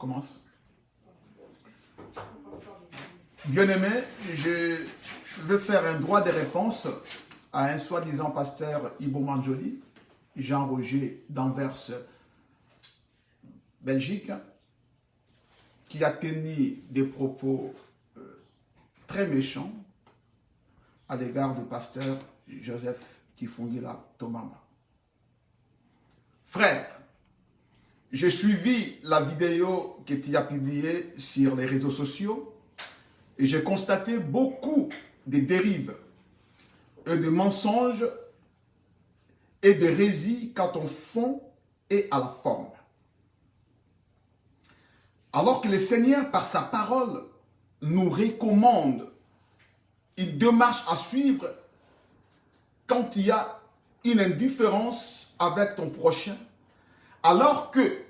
Commence. Bien-aimé, je veux faire un droit de réponse à un soi-disant pasteur Ibo Manjoli, Jean-Roger d'Anvers, Belgique, qui a tenu des propos très méchants à l'égard du pasteur Joseph Kifungila Tomamba. Frère, j'ai suivi la vidéo que tu as publiée sur les réseaux sociaux et j'ai constaté beaucoup de dérives et de mensonges et de hérésies quant au fond et à la forme. Alors que le Seigneur, par sa parole, nous recommande une démarche à suivre quand il y a une indifférence avec ton prochain, alors que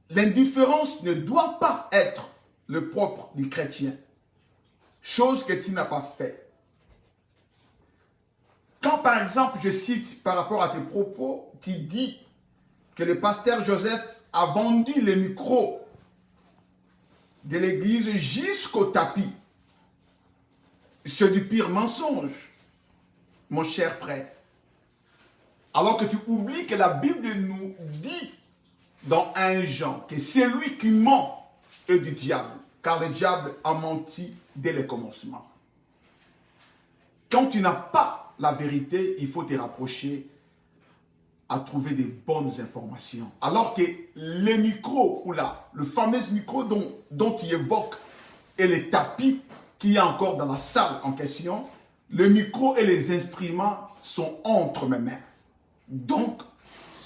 l'indifférence ne doit pas être le propre du chrétien, chose que tu n'as pas fait. Quand par exemple, je cite par rapport à tes propos, tu dis que le pasteur Joseph a vendu les micros de l'église jusqu'au tapis, c'est du pire mensonge, mon cher frère. Alors que tu oublies que la Bible nous dit dans 1 Jean que celui qui ment est du diable, car le diable a menti dès le commencement. Quand tu n'as pas la vérité, il faut te rapprocher à trouver des bonnes informations. Alors que les micros, ou là, le fameux micro dont tu évoques, et les tapis qu'il y a encore dans la salle en question, le micro et les instruments sont entre mes mains. Donc,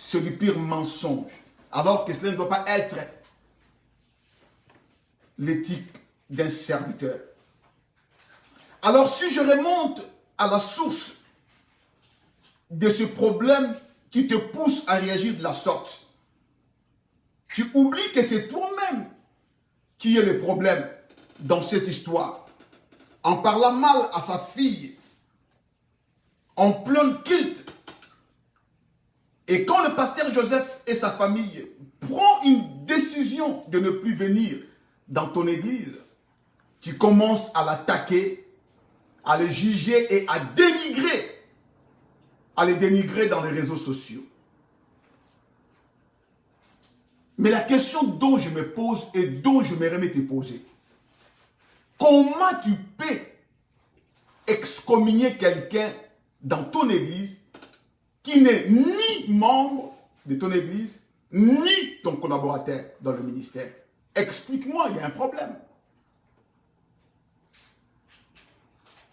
c'est du pire mensonge. Alors que cela ne doit pas être l'éthique d'un serviteur. Alors, si je remonte à la source de ce problème qui te pousse à réagir de la sorte, tu oublies que c'est toi-même qui est le problème dans cette histoire. En parlant mal à sa fille, en plein culte. Et quand le pasteur Joseph et sa famille prennent une décision de ne plus venir dans ton église, tu commences à l'attaquer, à le juger et à le dénigrer dans les réseaux sociaux. Mais la question dont je me pose et dont je me remets te poser, comment tu peux excommunier quelqu'un dans ton église qui n'est ni membre de ton église, ni ton collaborateur dans le ministère? Explique-moi, il y a un problème.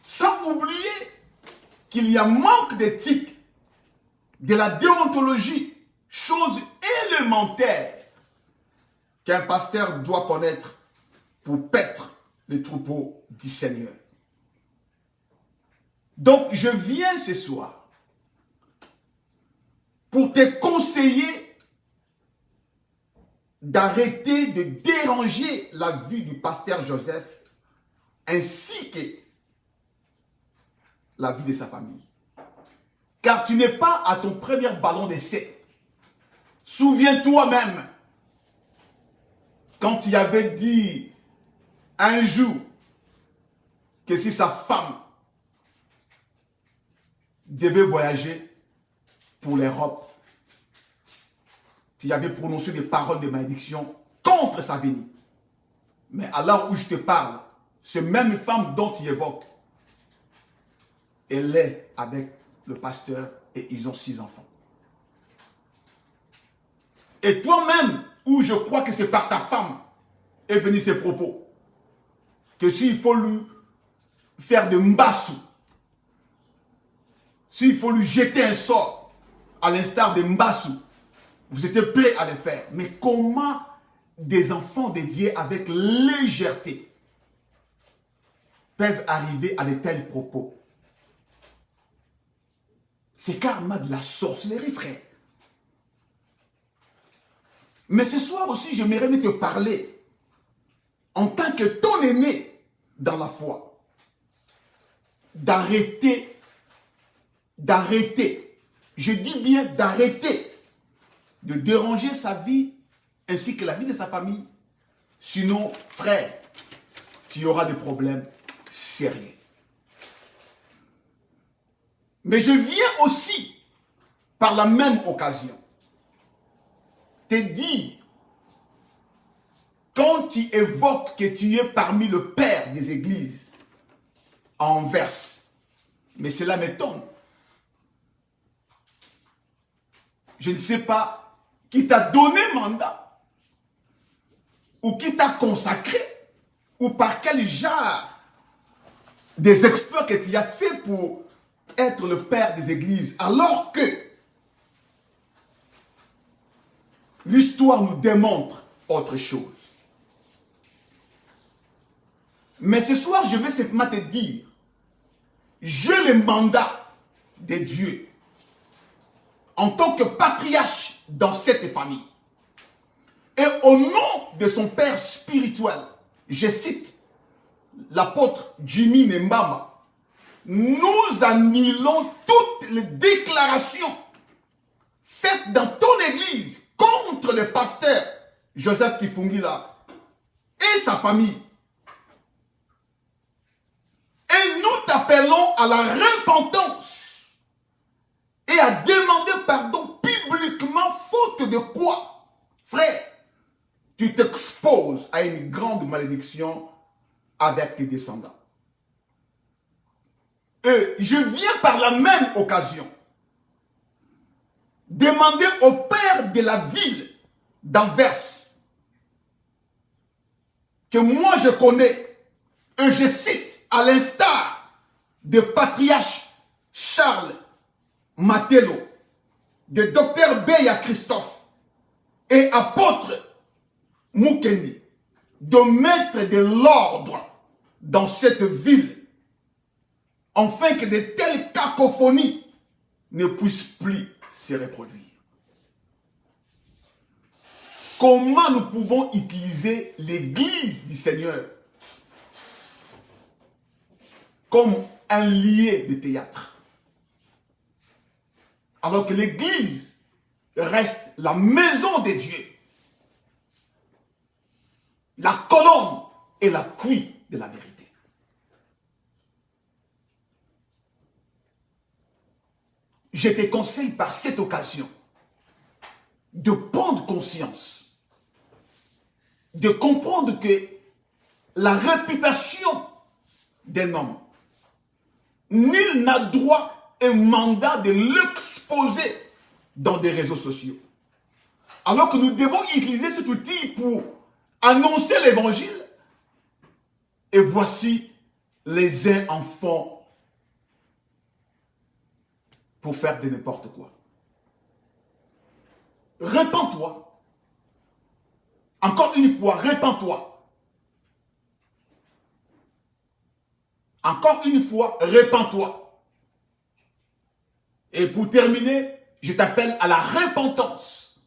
Sans oublier qu'il y a manque d'éthique, de la déontologie, chose élémentaire qu'un pasteur doit connaître pour paître les troupeaux du Seigneur. Donc, je viens ce soir pour te conseiller d'arrêter de déranger la vie du pasteur Joseph ainsi que la vie de sa famille. Car tu n'es pas à ton premier ballon d'essai. Souviens-toi même, quand il avait dit un jour que si sa femme devait voyager pour l'Europe, tu avais prononcé des paroles de malédiction contre sa venue. Mais à l'heure où je te parle, cette même femme dont tu évoques, elle est avec le pasteur et ils ont 6 enfants. Et toi-même, où je crois que c'est par ta femme est venu ces propos, que s'il faut lui faire de mbassou, s'il faut lui jeter un sort, à l'instar de mbassou, vous êtes prêts à le faire. Mais comment des enfants dédiés avec légèreté peuvent arriver à de tels propos? C'est carrément de la sorcellerie, frère. Mais ce soir aussi, j'aimerais te parler en tant que ton aîné dans la foi. D'arrêter, je dis bien d'arrêter de déranger sa vie ainsi que la vie de sa famille. Sinon, frère, tu auras des problèmes sérieux. Mais je viens aussi, par la même occasion, te dire, quand tu évoques que tu es parmi le père des églises à Anvers, mais cela m'étonne. Je ne sais pas qui t'a donné mandat, ou qui t'a consacré, ou par quel genre des exploits que tu as fait pour être le père des églises, alors que l'histoire nous démontre autre chose. Mais ce soir, je vais simplement te dire, j'ai le mandat de Dieu en tant que patriarche dans cette famille. Et au nom de son père spirituel, je cite l'apôtre Jimmy Nembama, nous annulons toutes les déclarations faites dans ton église contre le pasteur Joseph Kifungila et sa famille. Et nous t'appelons à la repentance et à demander pardon publiquement, faute de quoi, frère, tu t'exposes à une grande malédiction avec tes descendants. Et je viens par la même occasion demander au père de la ville d'Anvers, que moi je connais, et je cite, à l'instar de patriarche Charles Matello, de docteur Beya Christophe et apôtre Mukendi, de mettre de l'ordre dans cette ville, afin que de telles cacophonies ne puissent plus se reproduire. Comment nous pouvons utiliser l'église du Seigneur comme un lieu de théâtre, alors que l'église reste la maison de Dieu, la colonne et l'appui de la vérité. Je te conseille par cette occasion de prendre conscience, de comprendre que la réputation d'un homme, nul n'a droit et mandat de l'exposer dans des réseaux sociaux. Alors que nous devons utiliser cet outil pour annoncer l'évangile. Et voici les uns en font pour faire de n'importe quoi. Répands-toi. Encore une fois, répands-toi. Encore une fois, répands-toi. Et pour terminer, je t'appelle à la repentance.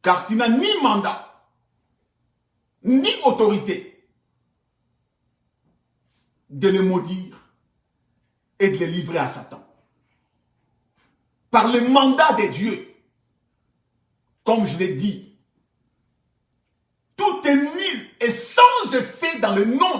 Car tu n'as ni mandat, ni autorité de le maudire et de le livrer à Satan. Par le mandat de Dieu, comme je l'ai dit, tout est nul et sans effet dans le nom